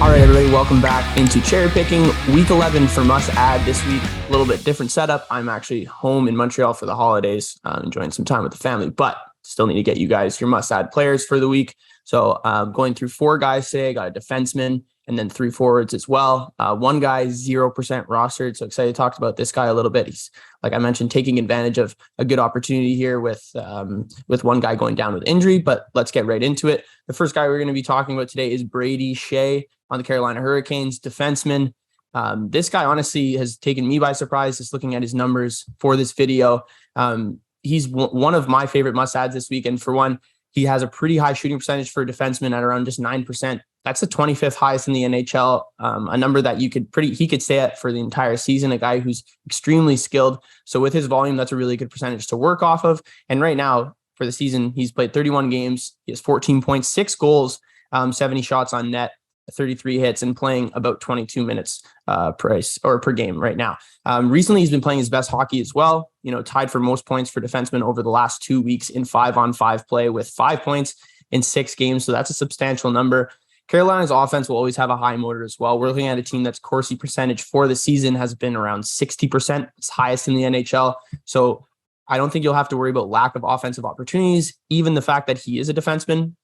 All right, everybody, welcome back into Cherry Picking, week 11 for Must Add this week. A little bit different setup. I'm actually home in Montreal for the holidays, enjoying some time with the family, but still need to get you guys your Must Add players for the week. So going through 4 guys today. I got a defenseman and then 3 forwards as well. One guy 0% rostered. So excited to talk about this guy a little bit. He's, like I mentioned, taking advantage of a good opportunity here with one guy going down with injury, but let's get right into it. The first guy we're going to be talking about today is Brady Skjei on the Carolina Hurricanes, defenseman. This guy honestly has taken me by surprise just looking at his numbers for this video. He's one of my favorite must-adds this week. And for one, he has a pretty high shooting percentage for a defenseman at around just 9%. That's the 25th highest in the NHL, a number that he could stay at for the entire season, a guy who's extremely skilled. So with his volume, that's a really good percentage to work off of. And right now for the season, he's played 31 games. He has 14.6 goals, 70 shots on net, 33 hits, and playing about 22 minutes per game right now. Recently, he's been playing his best hockey as well, tied for most points for defensemen over the last 2 weeks in 5-on-5 play with 5 points in 6 games. So that's a substantial number. Carolina's offense will always have a high motor as well. We're looking at a team that's Corsi percentage for the season has been around 60%. It's highest in the NHL. So I don't think you'll have to worry about lack of offensive opportunities, even the fact that he is a defenseman.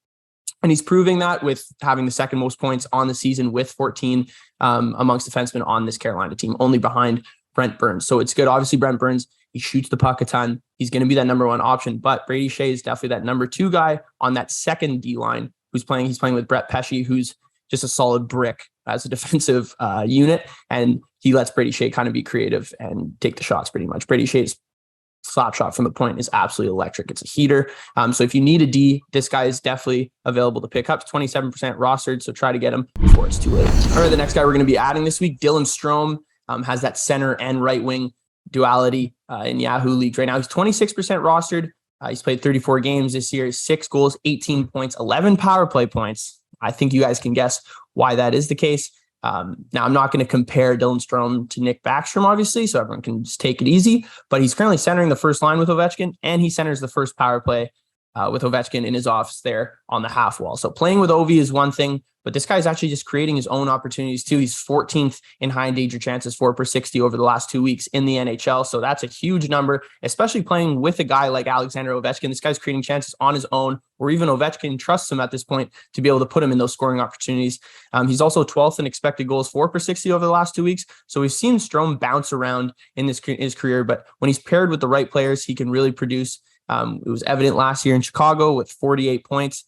And he's proving that with having the second most points on the season with 14 amongst defensemen on this Carolina team, only behind Brent Burns. So it's good. Obviously, Brent Burns, he shoots the puck a ton. He's going to be that number 1 option. But Brady Skjei is definitely that number 2 guy on that second D line who's playing. He's playing with Brett Pesce, who's just a solid brick as a defensive unit. And he lets Brady Skjei kind of be creative and take the shots pretty much. Brady Skjei's slap shot from the point is absolutely electric. It's a heater. So if you need a D, this guy is definitely available to pick up. 27% rostered, so try to get him before it's too late. All right, the next guy we're going to be adding this week, Dillon Strome, has that center and right wing duality in Yahoo leagues right now. He's 26% rostered. He's played 34 games this year, 6 goals, 18 points, 11 power play points. I think you guys can guess why that is the case. Now, I'm not going to compare Dillon Strome to Nick Backstrom, obviously, so everyone can just take it easy. But he's currently centering the first line with Ovechkin, and he centers the first power play with Ovechkin in his office there on the half wall. So playing with Ovi is one thing, but this guy's actually just creating his own opportunities too. He's 14th in high danger chances, 4/60 over the last 2 weeks in the NHL. So that's a huge number, especially playing with a guy like Alexander Ovechkin. This guy's creating chances on his own, or even Ovechkin trusts him at this point to be able to put him in those scoring opportunities. He's also 12th in expected goals, 4/60 over the last 2 weeks. So we've seen Strome bounce around in his career, but when he's paired with the right players, he can really produce. It was evident last year in Chicago with 48 points,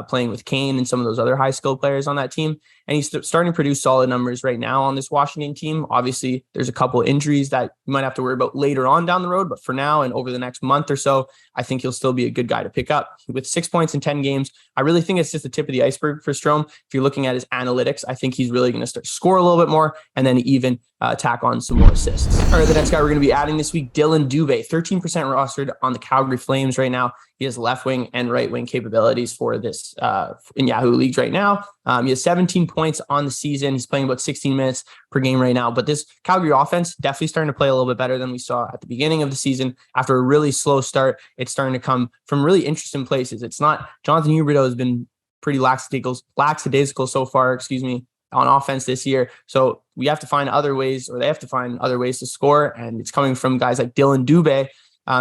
playing with Kane and some of those other high-skilled players on that team. And he's starting to produce solid numbers right now on this Washington team. Obviously, there's a couple of injuries that you might have to worry about later on down the road. But for now and over the next month or so, I think he'll still be a good guy to pick up. With 6 points in 10 games, I really think it's just the tip of the iceberg for Strome. If you're looking at his analytics, I think he's really going to start to score a little bit more and then even tack on some more assists. All right, the next guy we're going to be adding this week, Dillon Dube, 13% rostered on the Calgary Flames right now. He has left wing and right wing capabilities for this in Yahoo leagues right now. He has 17 points on the season. He's playing about 16 minutes per game right now. But this Calgary offense definitely starting to play a little bit better than we saw at the beginning of the season. After a really slow start, it's starting to come from really interesting places. It's not Jonathan Huberdeau has been pretty lackadaisical so far, on offense this year. So we have to find other ways, or they have to find other ways to score. And it's coming from guys like Dillon Dube.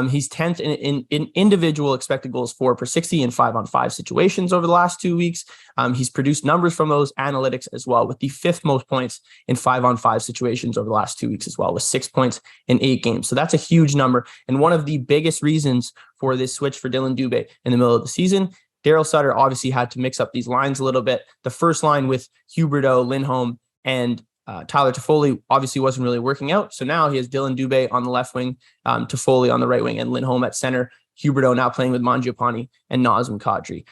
He's 10th in individual expected goals 4/60 in 5-on-5 situations over the last 2 weeks. He's produced numbers from those analytics as well, with the 5th most points in 5-on-5 situations over the last 2 weeks as well, with 6 points in 8 games. So that's a huge number. And one of the biggest reasons for this switch for Dillon Dube in the middle of the season, Daryl Sutter obviously had to mix up these lines a little bit. The first line with Huberdeau, Lindholm, and Tyler Toffoli obviously wasn't really working out. So now he has Dillon Dube on the left wing, Toffoli on the right wing, and Lindholm at center. Huberdeau now playing with Mangiapane and Nazem Kadri.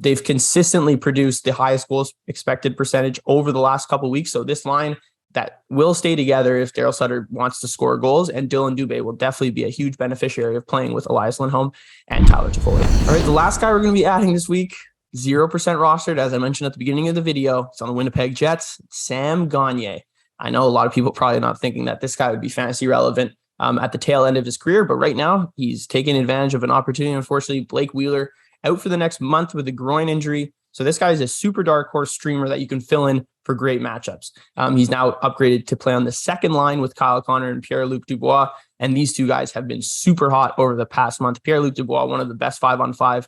They've consistently produced the highest goals expected percentage over the last couple of weeks. So this line that will stay together if Daryl Sutter wants to score goals, and Dillon Dube will definitely be a huge beneficiary of playing with Elias Lindholm and Tyler Toffoli. All right, the last guy we're going to be adding this week, 0% rostered, as I mentioned at the beginning of the video. It's on the Winnipeg Jets, Sam Gagner. I know a lot of people probably not thinking that this guy would be fantasy relevant at the tail end of his career, but right now he's taking advantage of an opportunity. Unfortunately, Blake Wheeler out for the next month with a groin injury. So this guy is a super dark horse streamer that you can fill in for great matchups. He's now upgraded to play on the second line with Kyle Connor and Pierre-Luc Dubois. And these two guys have been super hot over the past month. Pierre-Luc Dubois, one of the best 5-on-5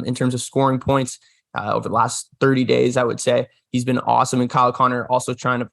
in terms of scoring points over the last 30 days, I would say. He's been awesome. And Kyle Connor also starting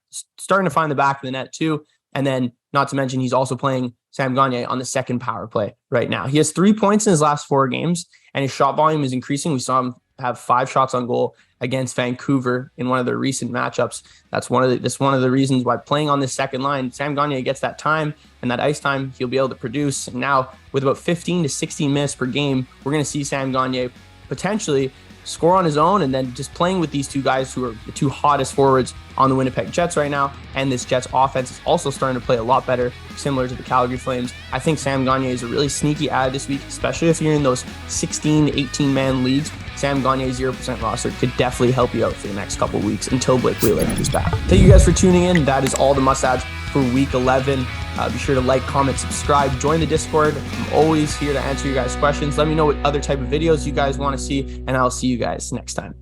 to find the back of the net too. And then not to mention, he's also playing Sam Gagner on the second power play right now. He has 3 points in his last 4 games, and his shot volume is increasing. We saw him have 5 shots on goal against Vancouver in one of their recent matchups. That's one of the reasons why playing on this second line, Sam Gagner gets that time and that ice time. He'll be able to produce. And now with about 15 to 16 minutes per game, we're going to see Sam Gagner potentially score on his own, and then just playing with these two guys who are the 2 hottest forwards on the Winnipeg Jets right now. And this Jets offense is also starting to play a lot better, similar to the Calgary Flames. I think Sam Gagner is a really sneaky add this week, especially if you're in those 16 to 18 man leagues. Sam Gagner's 0% roster could definitely help you out for the next couple of weeks until Blake Wheeler is back. Thank you guys for tuning in. That is all the must-adds for week 11. Be sure to like, comment, subscribe, join the Discord. I'm always here to answer you guys' questions. Let me know what other type of videos you guys want to see, and I'll see you guys next time.